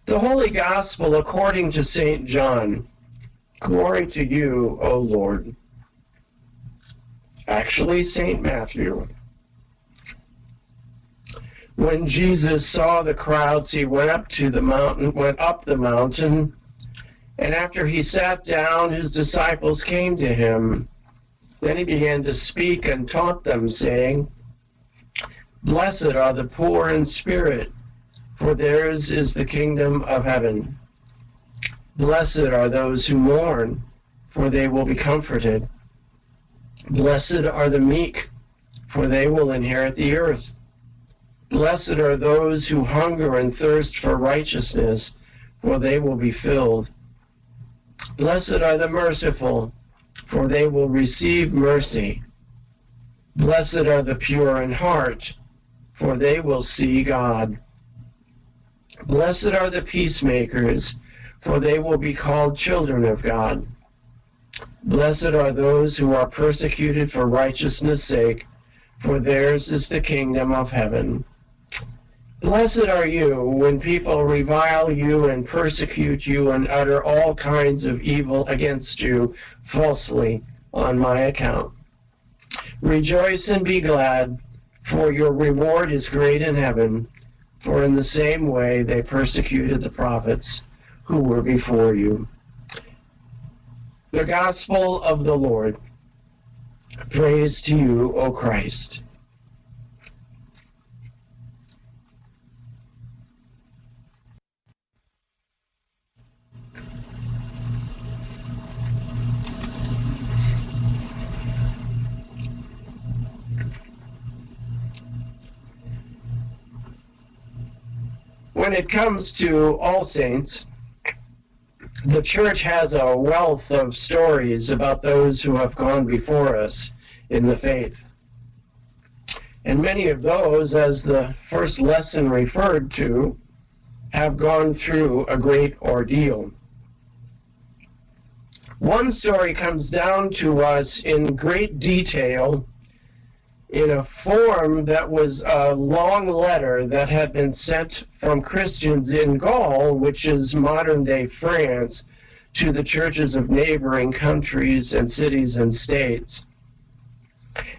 The Holy Gospel according to St. John. Glory to you, O Lord. Actually, St. Matthew. When Jesus saw the crowds, he went up the mountain, and after he sat down, his disciples came to him. Then he began to speak and taught them, saying, Blessed are the poor in spirit, for theirs is the kingdom of heaven. Blessed are those who mourn, for they will be comforted. Blessed are the meek, for they will inherit the earth. Blessed are those who hunger and thirst for righteousness, for they will be filled. Blessed are the merciful, for they will receive mercy. Blessed are the pure in heart, for they will see God. Blessed are the peacemakers, for they will be called children of God. Blessed are those who are persecuted for righteousness' sake, for theirs is the kingdom of heaven. Blessed are you when people revile you and persecute you and utter all kinds of evil against you falsely on my account. Rejoice and be glad, for your reward is great in heaven, for in the same way they persecuted the prophets who were before you. The Gospel of the Lord. Praise to you, O Christ. When it comes to All Saints, the Church has a wealth of stories about those who have gone before us in the faith. And many of those, as the first lesson referred to, have gone through a great ordeal. One story comes down to us in great detail in a form that was a long letter that had been sent from Christians in Gaul, which is modern-day France, to the churches of neighboring countries and cities and states,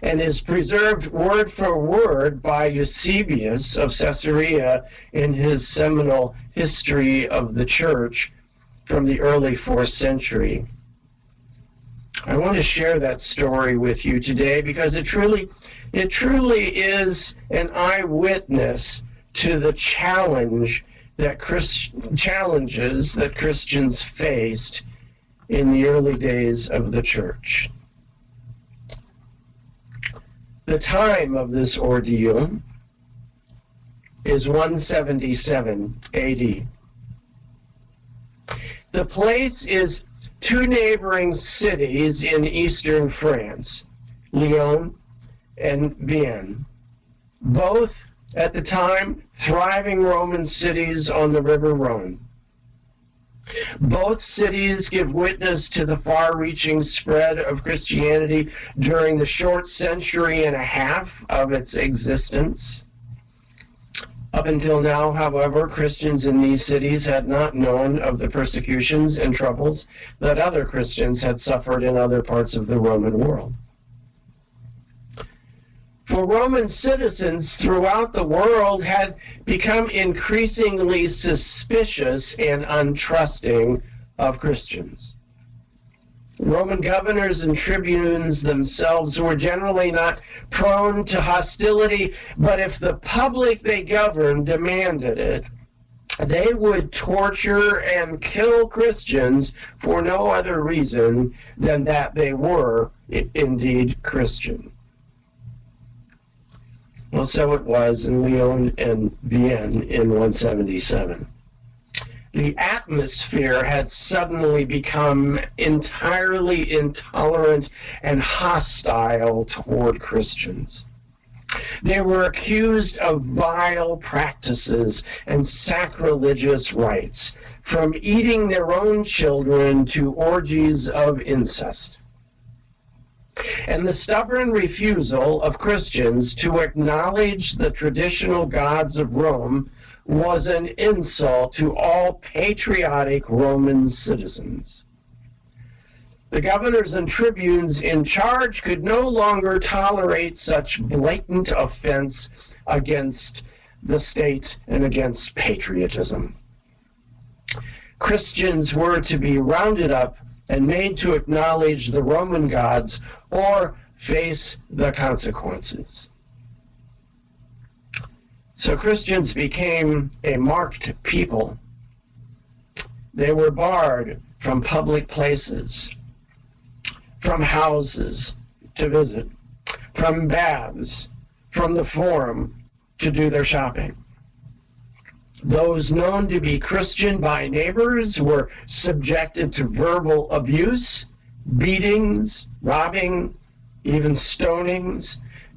and is preserved word for word by Eusebius of Caesarea in his seminal History of the Church from the early 4th century. I want to share that story with you today because it truly is an eyewitness to the challenges that Christians faced in the early days of the church. The time of this ordeal is 177 AD. The place is two neighboring cities in eastern France, Lyon and Vienne, both at the time thriving Roman cities on the river Rhone. Both cities give witness to the far-reaching spread of Christianity during the short century and a half of its existence. Up until now, however, Christians in these cities had not known of the persecutions and troubles that other Christians had suffered in other parts of the Roman world. For Roman citizens throughout the world had become increasingly suspicious and untrusting of Christians. Roman governors and tribunes themselves were generally not prone to hostility, but if the public they governed demanded it, they would torture and kill Christians for no other reason than that they were indeed Christian. Well, so it was in Lyon and Vienne in 177. The atmosphere had suddenly become entirely intolerant and hostile toward Christians. They were accused of vile practices and sacrilegious rites, from eating their own children to orgies of incest. And the stubborn refusal of Christians to acknowledge the traditional gods of Rome was an insult to all patriotic Roman citizens. The governors and tribunes in charge could no longer tolerate such blatant offense against the state and against patriotism. Christians were to be rounded up and made to acknowledge the Roman gods or face the consequences. So Christians became a marked people. They were barred from public places, from houses to visit, from baths, from the forum to do their shopping. Those known to be Christian by neighbors were subjected to verbal abuse, beatings, robbing, even stonings,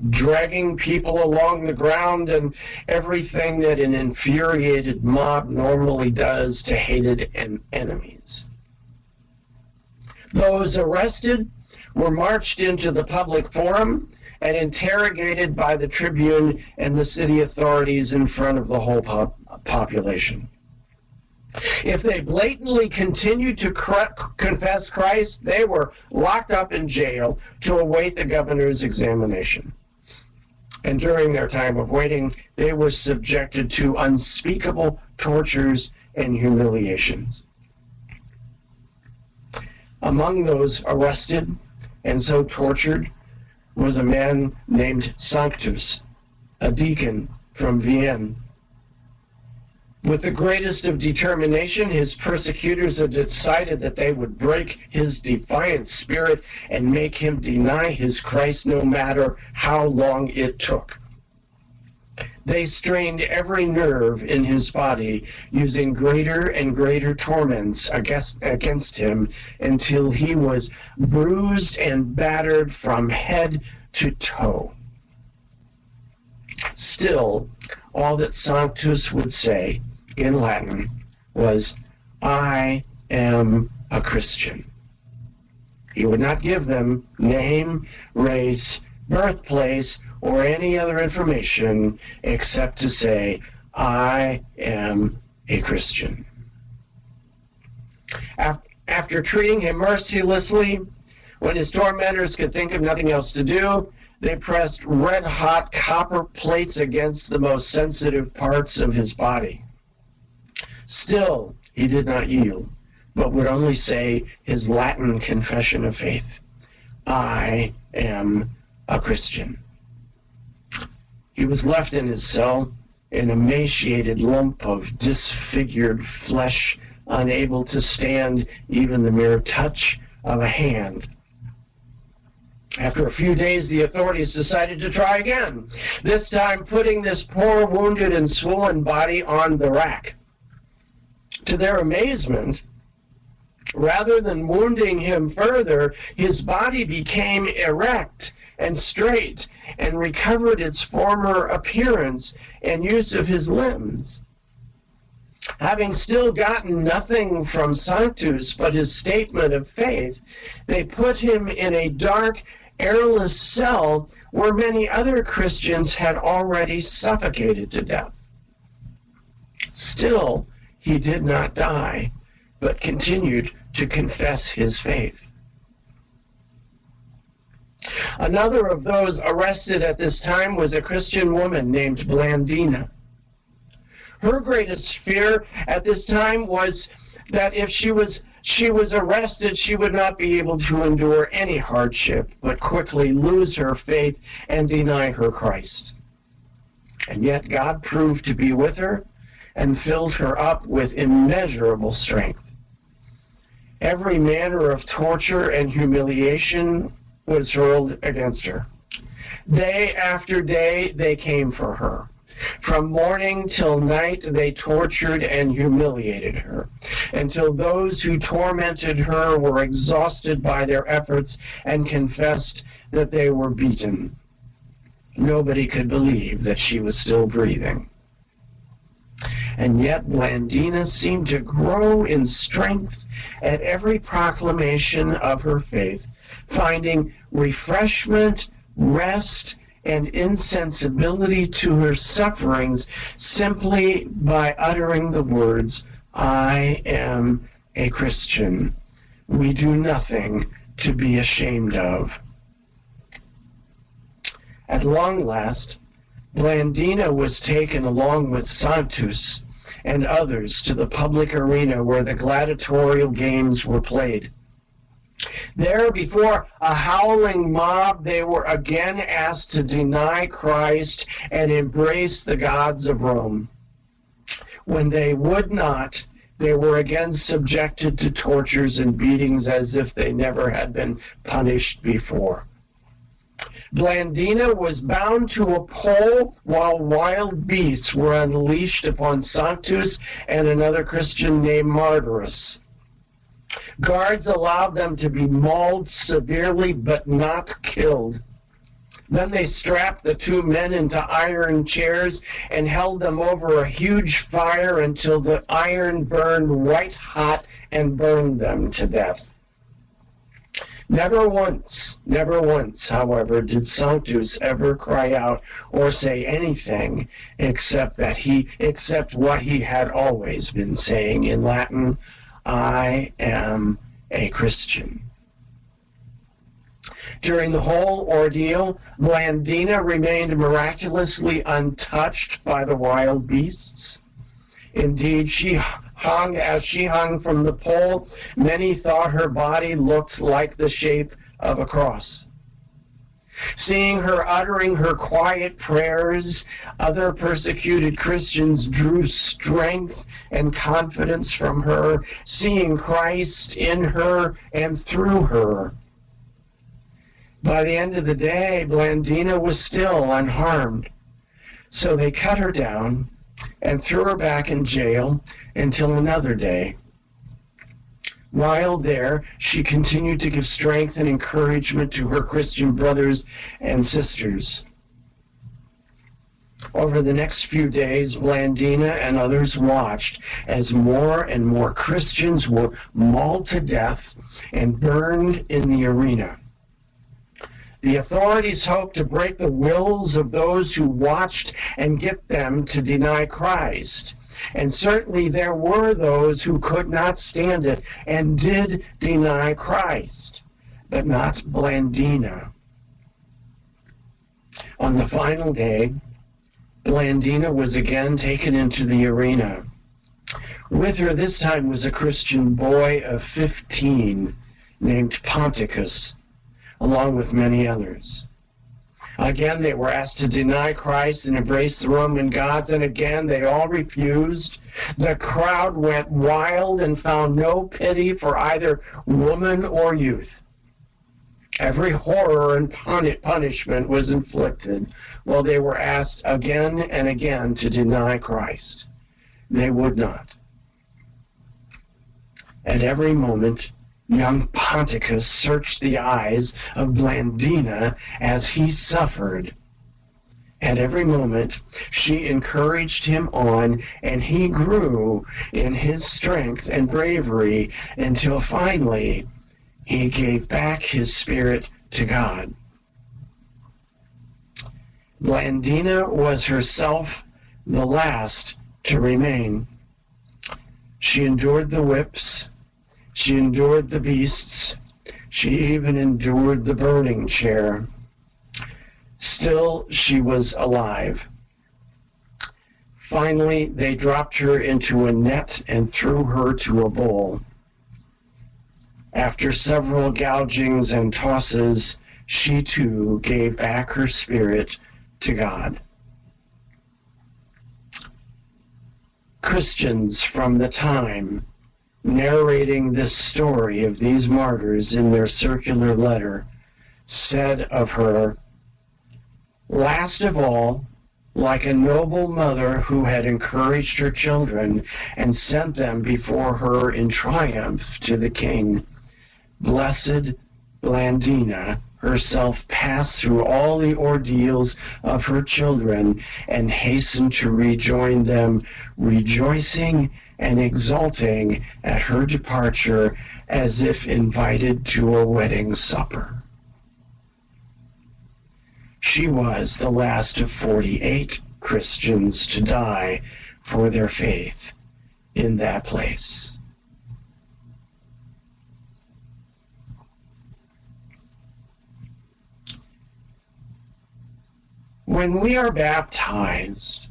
dragging people along the ground, and everything that an infuriated mob normally does to hated enemies. Those arrested were marched into the public forum and interrogated by the tribune and the city authorities in front of the whole population. If they blatantly continued to confess Christ, they were locked up in jail to await the governor's examination. And during their time of waiting, they were subjected to unspeakable tortures and humiliations. Among those arrested and so tortured was a man named Sanctus, a deacon from Vienna. With the greatest of determination, his persecutors had decided that they would break his defiant spirit and make him deny his Christ no matter how long it took. They strained every nerve in his body, using greater and greater torments against him until he was bruised and battered from head to toe. Still, all that Sanctus would say in Latin was, "I am a Christian." He would not give them name, race, birthplace, or any other information except to say, "I am a Christian." After treating him mercilessly, when his tormentors could think of nothing else to do, they pressed red-hot copper plates against the most sensitive parts of his body. Still, he did not yield, but would only say his Latin confession of faith, "I am a Christian." He was left in his cell, an emaciated lump of disfigured flesh, unable to stand even the mere touch of a hand. After a few days, the authorities decided to try again, this time putting this poor wounded and swollen body on the rack. To their amazement, rather than wounding him further, his body became erect and straight and recovered its former appearance and use of his limbs. Having still gotten nothing from Sanctus but his statement of faith, they put him in a dark, airless cell where many other Christians had already suffocated to death. Still, he did not die, but continued to confess his faith. Another of those arrested at this time was a Christian woman named Blandina. Her greatest fear at this time was that if she was arrested, she would not be able to endure any hardship, but quickly lose her faith and deny her Christ. And yet God proved to be with her and filled her up with immeasurable strength. Every manner of torture and humiliation was hurled against her. Day after day they came for her. From morning till night they tortured and humiliated her, until those who tormented her were exhausted by their efforts and confessed that they were beaten. Nobody could believe that she was still breathing. And yet Blandina seemed to grow in strength at every proclamation of her faith, finding refreshment, rest, and insensibility to her sufferings simply by uttering the words, "I am a Christian." We do nothing to be ashamed of. At long last, Blandina was taken along with Sanctus and others to the public arena where the gladiatorial games were played. There, before a howling mob, they were again asked to deny Christ and embrace the gods of Rome. When they would not, they were again subjected to tortures and beatings as if they never had been punished before. Blandina was bound to a pole while wild beasts were unleashed upon Sanctus and another Christian named Martyrus. Guards allowed them to be mauled severely but not killed. Then they strapped the two men into iron chairs and held them over a huge fire until the iron burned white hot and burned them to death. Never once, however, did Sanctus ever cry out or say anything except what he had always been saying in Latin, "I am a Christian." During the whole ordeal, Blandina remained miraculously untouched by the wild beasts. Indeed, as she hung from the pole, many thought her body looked like the shape of a cross. Seeing her uttering her quiet prayers, other persecuted Christians drew strength and confidence from her, seeing Christ in her and through her. By the end of the day, Blandina was still unharmed. So they cut her down and threw her back in jail until another day. While there, she continued to give strength and encouragement to her Christian brothers and sisters. Over the next few days, Blandina and others watched as more and more Christians were mauled to death and burned in the arena. The authorities hoped to break the wills of those who watched and get them to deny Christ. And certainly there were those who could not stand it and did deny Christ, but not Blandina. On the final day, Blandina was again taken into the arena. With her this time was a Christian boy of 15 named Ponticus, along with many others. Again, they were asked to deny Christ and embrace the Roman gods, and again they all refused. The crowd went wild and found no pity for either woman or youth. Every horror and punishment was inflicted while they were asked again and again to deny Christ. They would not. At every moment, young Ponticus searched the eyes of Blandina as he suffered. At every moment, she encouraged him on, and he grew in his strength and bravery until finally he gave back his spirit to God. Blandina was herself the last to remain. She endured the whips. She endured the beasts. She even endured the burning chair. Still, she was alive. Finally, they dropped her into a net and threw her to a bull. After several gougings and tosses, she too gave back her spirit to God. Christians from the time narrating this story of these martyrs in their circular letter said of her, "Last of all, like a noble mother who had encouraged her children and sent them before her in triumph to the king, Blessed Blandina herself passed through all the ordeals of her children and hastened to rejoin them, rejoicing and exulting at her departure as if invited to a wedding supper." She was the last of 48 Christians to die for their faith in that place. When we are baptized,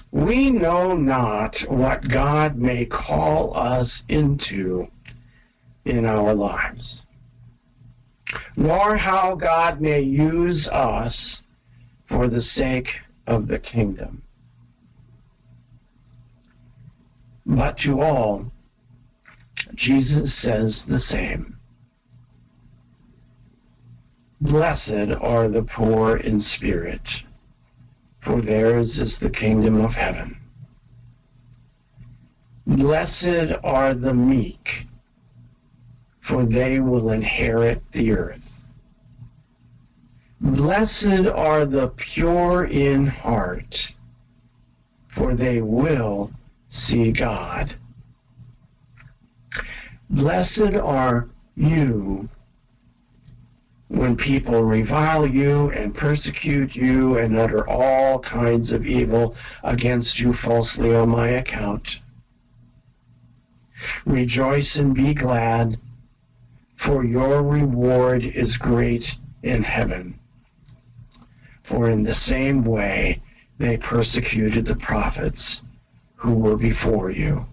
we know not what God may call us into in our lives, nor how God may use us for the sake of the kingdom. But to all, Jesus says the same. Blessed are the poor in spirit, for theirs is the kingdom of heaven. Blessed are the meek, for they will inherit the earth. Blessed are the pure in heart, for they will see God. Blessed are you when people revile you and persecute you and utter all kinds of evil against you falsely on my account. Rejoice and be glad, for your reward is great in heaven. For in the same way they persecuted the prophets who were before you.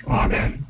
Amen.